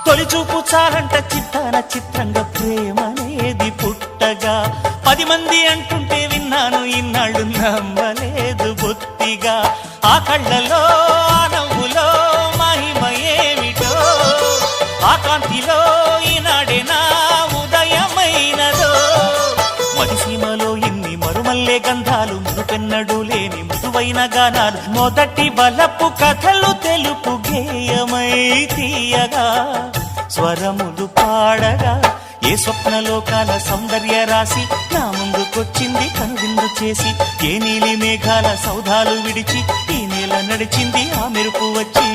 తొలిచూపు చాలంట చిత్తాన చిత్రంగా ప్రేమనేది పుట్టగా 10 మంది అంటుంటే విన్నాను ఇన్నాళ్ళు నమ్మలేదు బొత్తిగా ఆ కళ్ళలో ఆ నవ్వులో మహిమ ఏమిటో ఆ కాంతిలో ఈనాడే నా ఉదయమైనదో మదిసీమలో ఇన్ని మరుమల్లే గంధాలు మునుపెన్నడు లేని మృదువైన గానాలు మొదటి బలపు కథలు తెలుపు గేయమై తీయగా స్వరములు పాడగా ఏ స్వప్నలోకాల సౌందర్య రాశి నా ముందుకొచ్చింది కనువిందు చేసి ఏ నీలి మేఘాల సౌధాలు విడిచి ఈ నేల నడిచింది ఆ మెరుపు వచ్చి